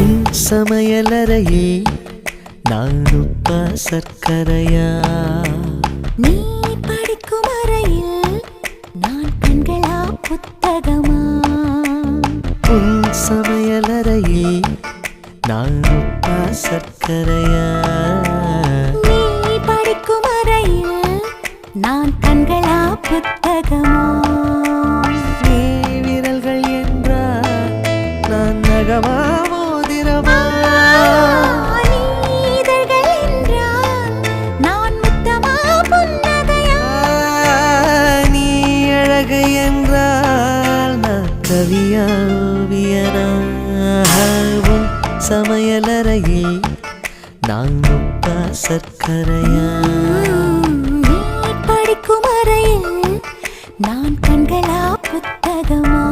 உன் சமையலறையே நான் உப்பா சர்க்கரையா? நீ படிக்கும் அறையில் நான் கண்களா புத்தகமா? உன் சமையலறையே நான் உப்பா சர்க்கரையா? நீ படிக்கும் அறையில் நான் கண்களா புத்தகமா? நீ விரல்கள் என்றால் நான் நகமா மோதிரமா? நீ இதழ்கள் என்றால் நான் முத்தமா புன்னகையா? நீ அழகு என்றால் நான் கவியா ஓவியனா? உன் சமையலறையே நான் உப்பா சர்க்கரையா? நீ படிக்கும் அறையில் நான் கண்களா புத்தகமா?